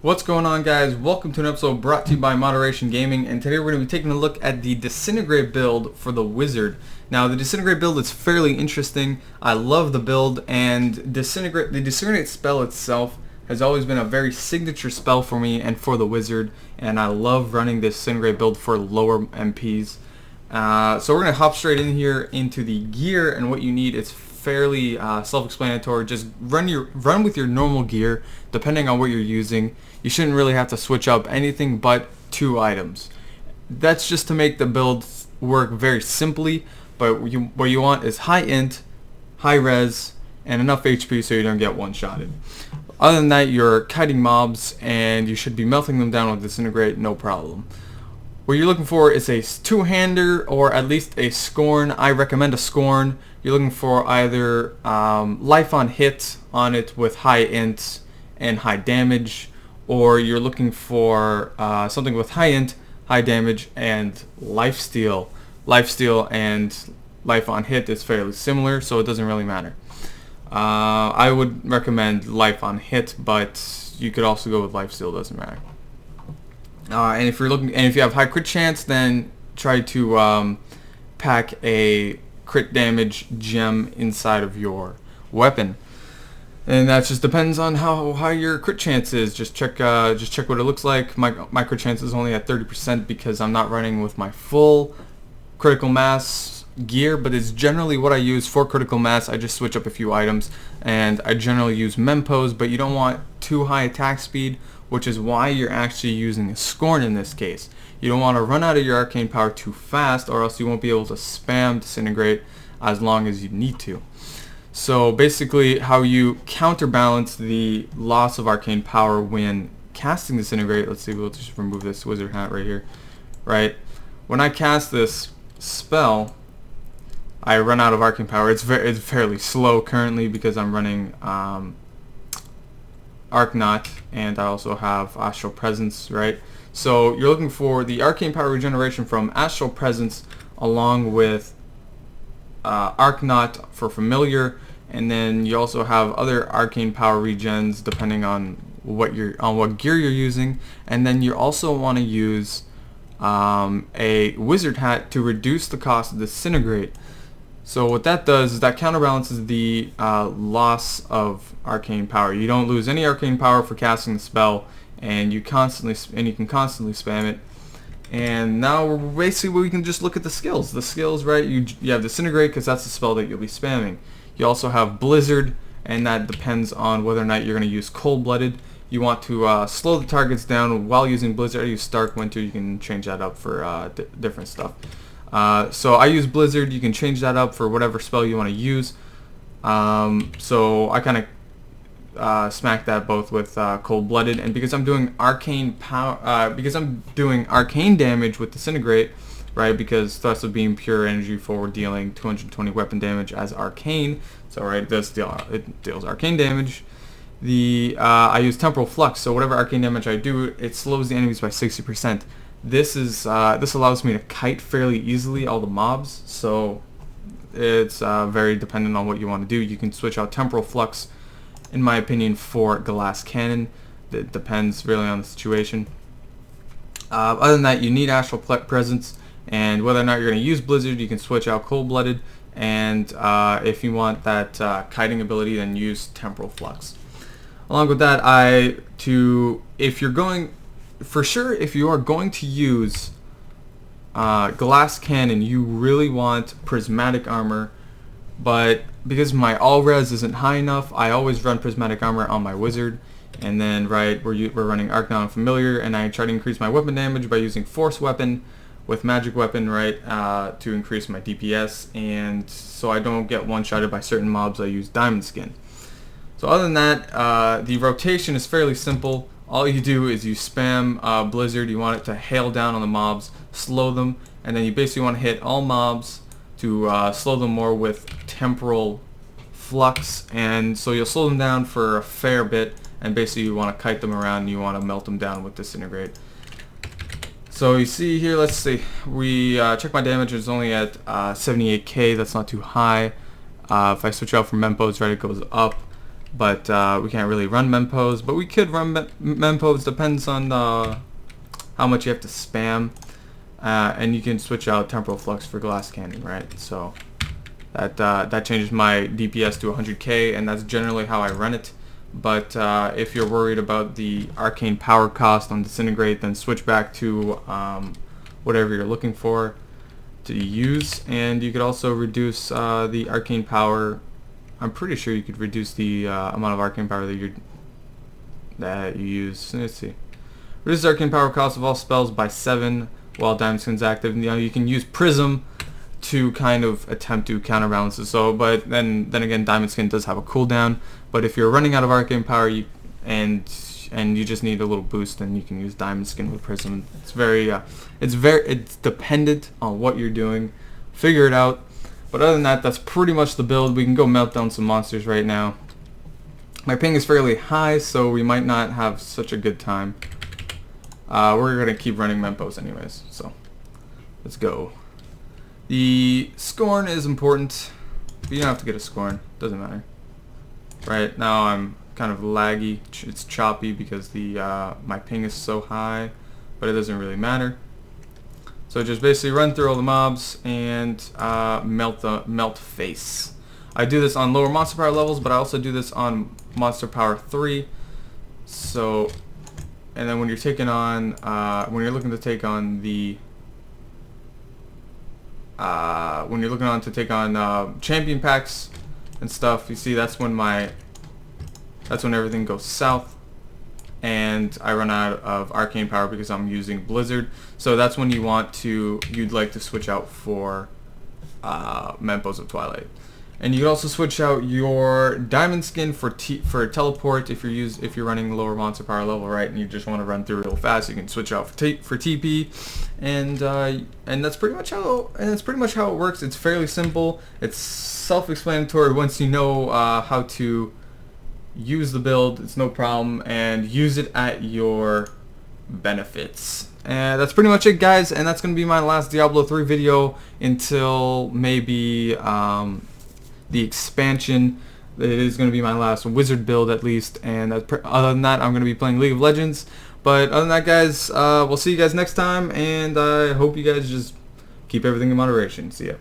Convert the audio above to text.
What's going on, guys? Welcome to an episode brought to you by Moderation Gaming, and today we're going to be taking a look at the Disintegrate build for the Wizard. Now, the Disintegrate build is fairly interesting. I love the build, and the Disintegrate spell itself has always been a very signature spell for me and for the Wizard, and I love running this Disintegrate build for lower MPs. So we're going to hop straight in here into the gear, and what you need is fairly self-explanatory. Just run with your normal gear, depending on what you're using. You shouldn't really have to switch up anything but 2 items. That's just to make the build work very simply, but what you want is high int, high res, and enough HP so you don't get one-shotted. Other than that, you're kiting mobs, and you should be melting them down with Disintegrate, no problem. What you're looking for is a 2-hander or at least a Scorn. I recommend a Scorn. You're looking for either life on hit on it with high int and high damage, or you're looking for something with high int, high damage, and lifesteal. Lifesteal and life on hit is fairly similar, so it doesn't really matter. I would recommend life on hit, but you could also go with lifesteal. Doesn't matter. And if you have high crit chance, then try to pack a crit damage gem inside of your weapon. And that just depends on how high your crit chance is. Just check what it looks like. My crit chance is only at 30% because I'm not running with my full critical mass gear, but it's generally what I use for critical mass. I just switch up a few items, and I generally use Mempos, but you don't want too high attack speed, which is why you're actually using a Scorn in this case. You don't want to run out of your arcane power too fast, or else you won't be able to spam Disintegrate as long as you need to. So basically, how you counterbalance the loss of arcane power when casting Disintegrate, let's see, we'll just remove this wizard hat right here, right? When I cast this spell, I run out of arcane power. It's fairly slow currently because I'm running Arcanaut, and I also have Astral Presence, right? So you're looking for the arcane power regeneration from Astral Presence along with Arcanaut for familiar, and then you also have other arcane power regens depending on what gear you're using, and then you also want to use a wizard hat to reduce the cost of Disintegrate. So what that does is that counterbalances the loss of arcane power. You don't lose any arcane power for casting the spell, and you can constantly spam it. And now basically we can just look at the skills. The skills, right? You have Disintegrate because that's the spell that you'll be spamming. You also have Blizzard, and that depends on whether or not you're going to use Cold-Blooded. You want to slow the targets down while using Blizzard. I use Stark Winter. You can change that up for different stuff. So I use Blizzard. You can change that up for whatever spell you want to use. So I kind of smack that both with Cold-Blooded, and because I'm doing arcane power, because I'm doing arcane damage with Disintegrate, right? Because Thrust of Beam, pure energy for dealing 220 weapon damage as arcane. So right, it deals arcane damage. I use Temporal Flux, so whatever arcane damage I do, it slows the enemies by 60%. This allows me to kite fairly easily all the mobs, so it's very dependent on what you want to do. You can switch out Temporal Flux, in my opinion, for Glass Cannon. It depends really on the situation. Other than that, you need Astral Presence, and whether or not you're going to use Blizzard, you can switch out Cold-Blooded, and if you want that kiting ability, then use Temporal Flux. Along with that, if you are going to use Glass Cannon, you really want Prismatic Armor, but because my all-res isn't high enough, I always run Prismatic Armor on my Wizard, and then right, we're running Arcanaut and Familiar, and I try to increase my weapon damage by using Force Weapon with Magic Weapon, right, to increase my DPS, and so I don't get one-shotted by certain mobs, I use Diamond Skin. So other than that, the rotation is fairly simple. All you do is you spam Blizzard. You want it to hail down on the mobs, slow them, and then you basically want to hit all mobs to slow them more with Temporal Flux, and so you'll slow them down for a fair bit, and basically you want to kite them around and you want to melt them down with Disintegrate. So you see here, let's see, we check my damage, it's only at 78k, that's not too high. If I switch out from Mempos, right, it goes up. but we can't really run mempos. But we could run mempos. Depends on how much you have to spam, and you can switch out temporal flux for glass cannon, right? So that changes my DPS to 100k, and that's generally how I run it. But if you're worried about the arcane power cost on Disintegrate, then switch back to whatever you're looking for to use. And you could also reduce the arcane power. I'm pretty sure you could reduce the amount of arcane power that you use. Let's see. Reduce arcane power cost of all spells by 7 while Diamond Skin's active. You can use Prism to kind of attempt to counterbalance it. So, but then again, Diamond Skin does have a cooldown. But if you're running out of arcane power, and you just need a little boost, then you can use Diamond Skin with Prism. It's dependent on what you're doing. Figure it out. But other than that, that's pretty much the build. We can go melt down some monsters right now. My ping is fairly high, so we might not have such a good time. We're gonna keep running mempos anyways. So let's go. The Scorn is important, but you don't have to get a Scorn. Doesn't matter. Right now I'm kind of laggy. It's choppy because the my ping is so high, but it doesn't really matter. So just basically run through all the mobs and melt face. I do this on lower monster power levels, but I also do this on monster power 3. So, and then when you're taking on when you're looking to take on the when you're looking on to take on champion packs and stuff, you see that's when everything goes south and I run out of arcane power because I'm using Blizzard. So that's when you'd like to switch out for Mempos of Twilight. And you can also switch out your Diamond Skin for teleport if you're running lower monster power level, right? And you just want to run through real fast. You can switch out for TP, and that's pretty much how it works. It's fairly simple. It's self-explanatory once you know how to use the build. It's no problem, and use it at your benefits. And that's pretty much it, guys. And that's gonna be my last Diablo 3 video until maybe the expansion. It is going to be my last wizard build at least, and other than that I'm going to be playing League of Legends. But other than that, guys, we'll see you guys next time, and I hope you guys just keep everything in moderation. See ya.